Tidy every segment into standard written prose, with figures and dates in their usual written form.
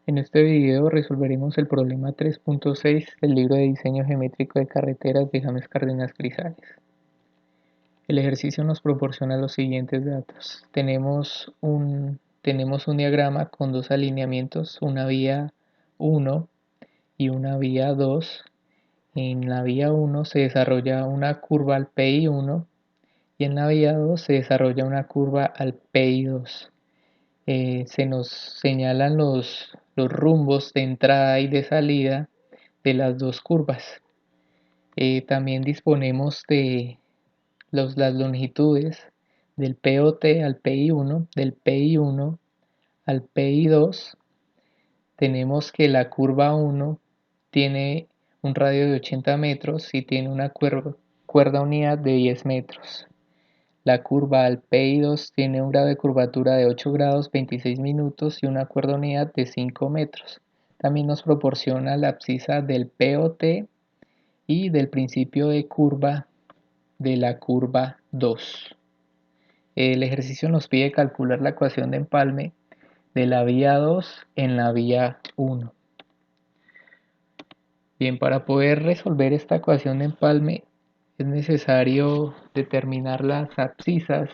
En este video resolveremos el problema 3.6 del libro de diseño geométrico de carreteras de James Cárdenas Grisales. El ejercicio nos proporciona los siguientes datos. Tenemos un diagrama con dos alineamientos, una vía 1 y una vía 2. En la vía 1 se desarrolla una curva al PI1 y en la vía 2 se desarrolla una curva al PI2. Se nos señalan los rumbos de entrada y de salida de las dos curvas. También disponemos de las longitudes del POT al PI1, del PI1 al PI2. Tenemos que la curva 1 tiene un radio de 80 metros y tiene una cuerda unidad de 10 metros. La curva al PI2 tiene un grado de curvatura de 8 grados 26 minutos y una cuerda unidad de 5 metros. También nos proporciona la abscisa del POT y del principio de curva de la curva 2. El ejercicio nos pide calcular la ecuación de empalme de la vía 2 en la vía 1. Bien, para poder resolver esta ecuación de empalme es necesario determinar las abscisas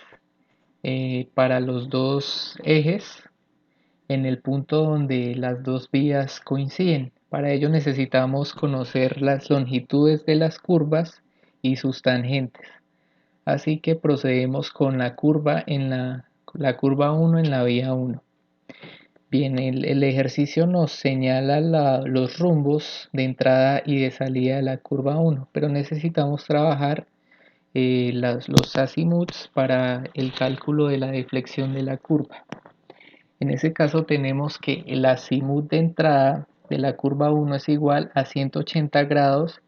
para los dos ejes en el punto donde las dos vías coinciden. Para ello necesitamos conocer las longitudes de las curvas y sus tangentes. Así que procedemos con la curva la curva 1 en la vía 1. Bien, el ejercicio nos señala los rumbos de entrada y de salida de la curva 1, pero necesitamos trabajar los azimuths para el cálculo de la deflexión de la curva. En ese caso tenemos que el azimut de entrada de la curva 1 es igual a 180 grados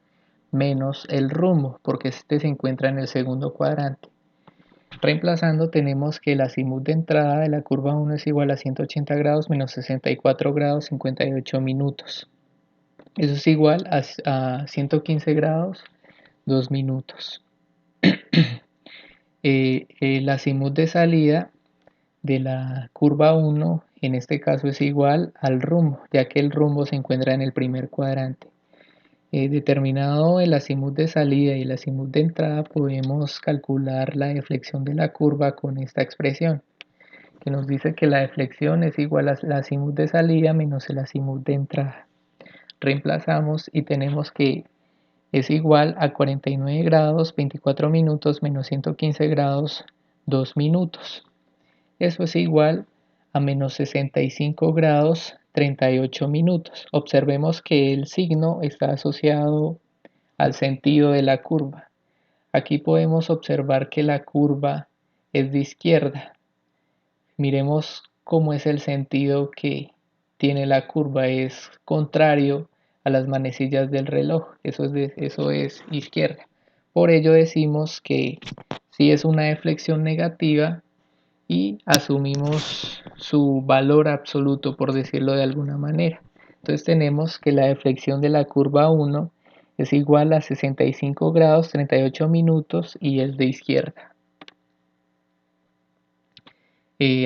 menos el rumbo, porque este se encuentra en el segundo cuadrante. Reemplazando tenemos que el azimut de entrada de la curva 1 es igual a 180 grados menos 64 grados 58 minutos. Eso es igual a 115 grados 2 minutos. El azimut de salida de la curva 1 en este caso es igual al rumbo, ya que el rumbo se encuentra en el primer cuadrante. Determinado el azimut de salida y el azimut de entrada, podemos calcular la deflexión de la curva con esta expresión, que nos dice que la deflexión es igual al azimut de salida menos el azimut de entrada. Reemplazamos y tenemos que es igual a 49 grados 24 minutos menos 115 grados 2 minutos. Eso es igual a menos 65 grados 38 minutos. Observemos que el signo está asociado al sentido de la curva. Aquí podemos observar que la curva es de izquierda. Miremos cómo es el sentido que tiene la curva. Es contrario a las manecillas del reloj. Eso es izquierda. Por ello decimos que si es una deflexión negativa, y asumimos su valor absoluto, por decirlo de alguna manera. Entonces tenemos que la deflexión de la curva 1 es igual a 65 grados 38 minutos y es de izquierda.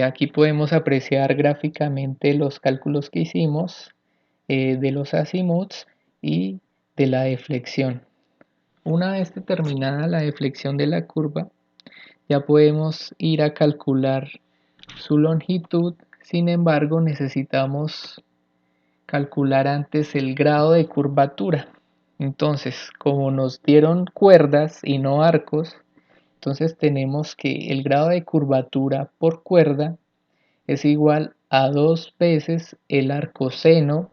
Aquí podemos apreciar gráficamente los cálculos que hicimos de los azimuths y de la deflexión. Una vez determinada la deflexión de la curva, ya podemos ir a calcular su longitud. Sin embargo, necesitamos calcular antes el grado de curvatura. Entonces, como nos dieron cuerdas y no arcos, entonces tenemos que el grado de curvatura por cuerda es igual a 2 veces el arcoseno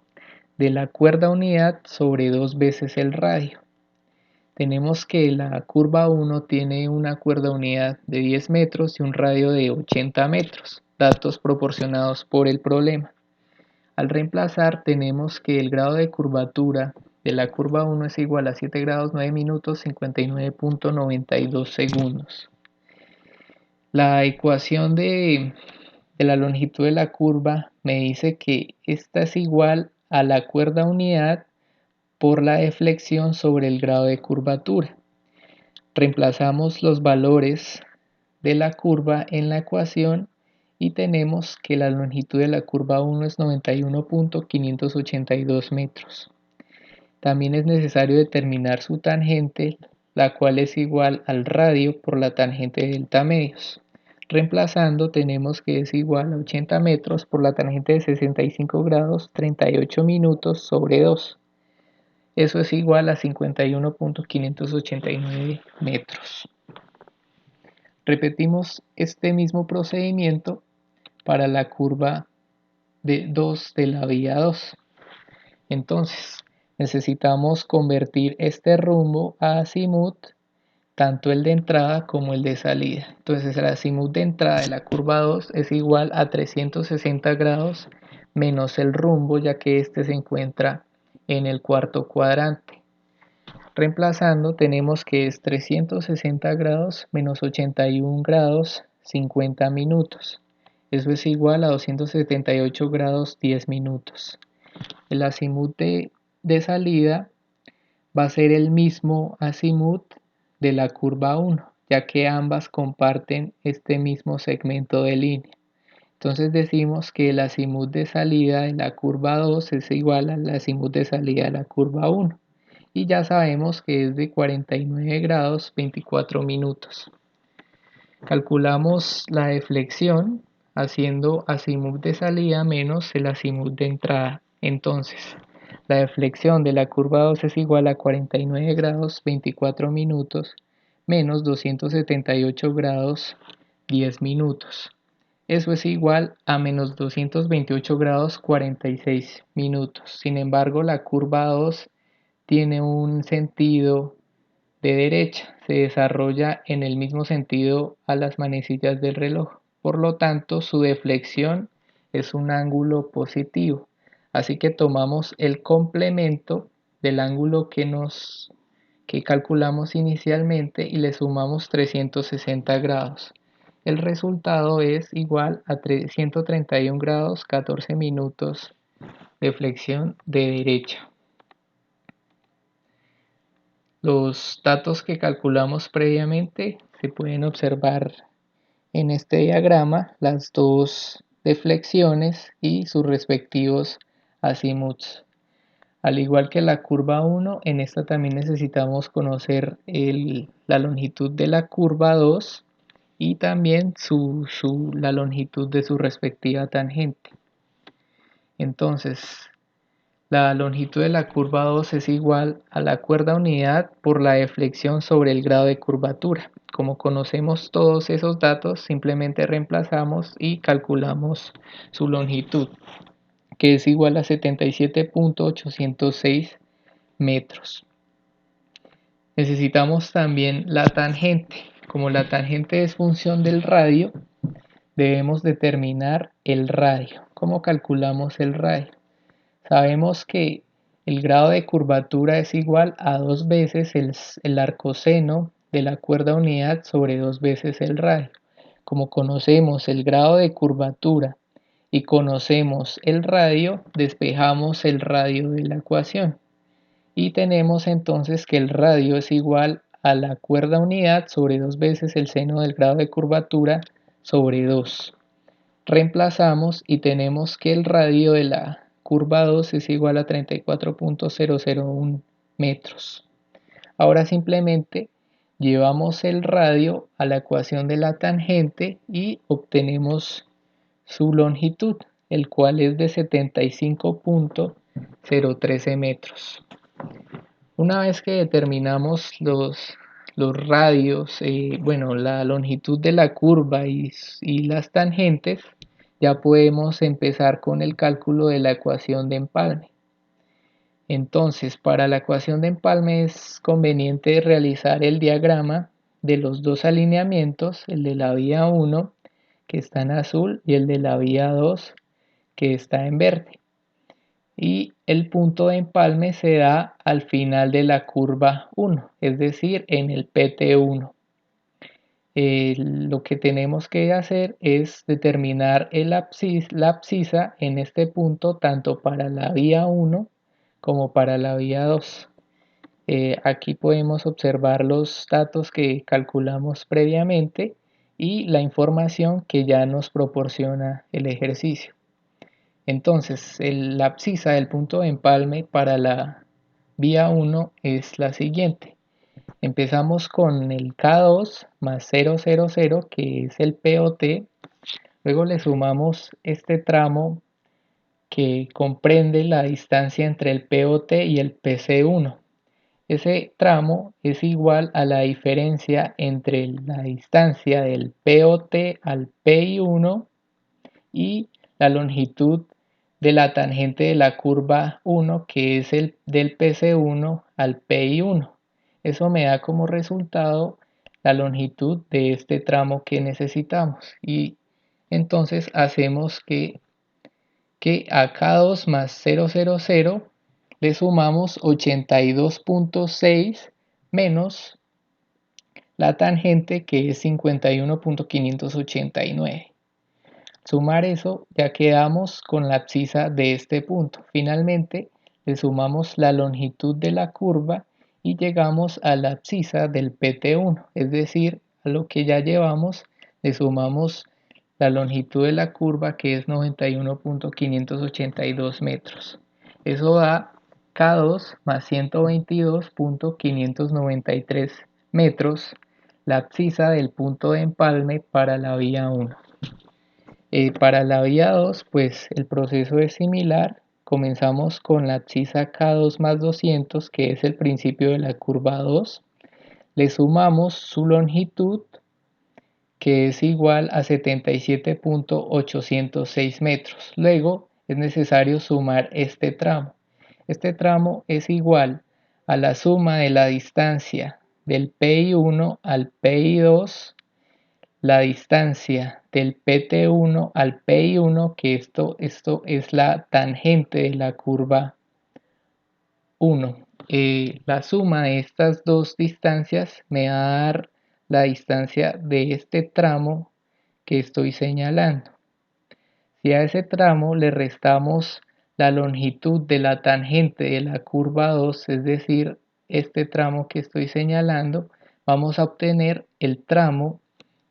de la cuerda unidad sobre 2 veces el radio. Tenemos que la curva 1 tiene una cuerda unidad de 10 metros y un radio de 80 metros, datos proporcionados por el problema. Al reemplazar tenemos que el grado de curvatura de la curva 1 es igual a 7 grados 9 minutos 59.92 segundos. La ecuación de la longitud de la curva me dice que esta es igual a la cuerda unidad por la deflexión sobre el grado de curvatura. Reemplazamos los valores de la curva en la ecuación y tenemos que la longitud de la curva 1 es 91.582 metros. También es necesario determinar su tangente, la cual es igual al radio por la tangente de delta medios. Reemplazando tenemos que es igual a 80 metros por la tangente de 65 grados 38 minutos sobre 2. Eso es igual a 51.589 metros. Repetimos este mismo procedimiento para la curva de 2 de la vía 2. Entonces, necesitamos convertir este rumbo a azimut, tanto el de entrada como el de salida. Entonces, el azimut de entrada de la curva 2 es igual a 360 grados menos el rumbo, ya que este se encuentra en el cuarto cuadrante. Reemplazando, tenemos que es 360 grados menos 81 grados 50 minutos. Eso es igual a 278 grados 10 minutos. El azimut de salida va a ser el mismo azimut de la curva 1, ya que ambas comparten este mismo segmento de línea. Entonces decimos que el azimut de salida de la curva 2 es igual al azimut de salida de la curva 1. Y ya sabemos que es de 49 grados 24 minutos. Calculamos la deflexión haciendo azimut de salida menos el azimut de entrada. Entonces, la deflexión de la curva 2 es igual a 49 grados 24 minutos menos 278 grados 10 minutos. Eso es igual a menos 228 grados 46 minutos. Sin embargo, la curva 2 tiene un sentido de derecha, se desarrolla en el mismo sentido a las manecillas del reloj. Por lo tanto, su deflexión es un ángulo positivo. Así que tomamos el complemento del ángulo que calculamos inicialmente y le sumamos 360 grados. El resultado es igual a 131 grados 14 minutos de flexión de derecha. Los datos que calculamos previamente se pueden observar en este diagrama, las dos deflexiones y sus respectivos azimuts. Al igual que la curva 1, en esta también necesitamos conocer la longitud de la curva 2 y también la longitud de su respectiva tangente. Entonces, la longitud de la curva 2 es igual a la cuerda unidad por la deflexión sobre el grado de curvatura. Como conocemos todos esos datos, simplemente reemplazamos y calculamos su longitud, que es igual a 77.806 metros. Necesitamos también la tangente. Como la tangente es función del radio, debemos determinar el radio. ¿Cómo calculamos el radio? Sabemos que el grado de curvatura es igual a 2 veces el arcoseno de la cuerda unidad sobre 2 veces el radio. Como conocemos el grado de curvatura y conocemos el radio, despejamos el radio de la ecuación. Y tenemos entonces que el radio es igual a la cuerda unidad sobre 2 veces el seno del grado de curvatura sobre 2. Reemplazamos y tenemos que el radio de la curva 2 es igual a 34.001 metros. Ahora simplemente llevamos el radio a la ecuación de la tangente y obtenemos su longitud, el cual es de 75.013 metros. Una vez que determinamos los radios, la longitud de la curva y las tangentes, ya podemos empezar con el cálculo de la ecuación de empalme. Entonces, para la ecuación de empalme es conveniente realizar el diagrama de los dos alineamientos, el de la vía 1, que está en azul, y el de la vía 2, que está en verde. Y el punto de empalme se da al final de la curva 1, es decir, en el PT1. Lo que tenemos que hacer es determinar la abscisa en este punto tanto para la vía 1 como para la vía 2. Aquí podemos observar los datos que calculamos previamente y la información que ya nos proporciona el ejercicio. Entonces, la abscisa del punto de empalme para la vía 1 es la siguiente. Empezamos con el K2 más 0,00, que es el POT. Luego le sumamos este tramo que comprende la distancia entre el POT y el PC1. Ese tramo es igual a la diferencia entre la distancia del POT al PI1 y la longitud de la tangente de la curva 1, que es el del PC1 al PI1. Eso me da como resultado la longitud de este tramo que necesitamos. Y entonces hacemos que a K2 más 0,00 le sumamos 82.6 menos la tangente, que es 51.589. Sumar eso, ya quedamos con la abscisa de este punto. Finalmente le sumamos la longitud de la curva y llegamos a la abscisa del PT1, es decir, a lo que ya llevamos le sumamos la longitud de la curva, que es 91.582 metros. Eso da K2 más 122.593 metros, la abscisa del punto de empalme para la vía 1. Para la vía 2, pues el proceso es similar. Comenzamos con la abscisa K2 más 200, que es el principio de la curva 2. Le sumamos su longitud, que es igual a 77.806 metros. Luego es necesario sumar este tramo. Este tramo es igual a la suma de la distancia del PI1 al PI2, la distancia del PT1 al PI1, que esto es la tangente de la curva 1. La suma de estas dos distancias me va a dar la distancia de este tramo que estoy señalando. Si a ese tramo le restamos la longitud de la tangente de la curva 2, es decir, este tramo que estoy señalando, vamos a obtener el tramo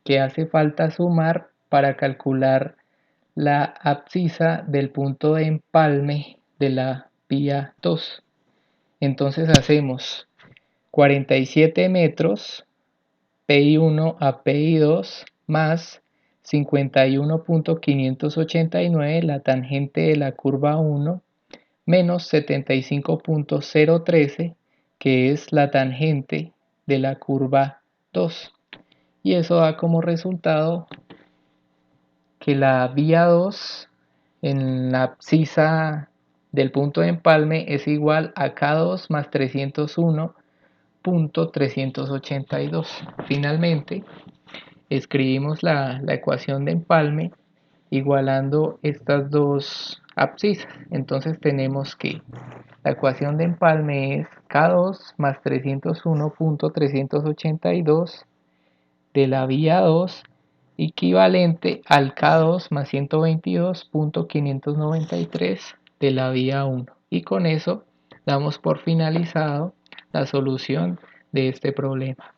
que hace falta sumar para calcular la abscisa del punto de empalme de la vía 2. Entonces hacemos 47 metros PI1 a PI2 más 51.589, la tangente de la curva 1, menos 75.013, que es la tangente de la curva 2. Y eso da como resultado que la vía 2 en la abscisa del punto de empalme es igual a K2 más 301.382. Finalmente, escribimos la ecuación de empalme igualando estas dos abscisas. Entonces tenemos que la ecuación de empalme es K2 más 301.382 de la vía 2, equivalente al K2 más 122.593 de la vía 1. Y con eso damos por finalizado la solución de este problema.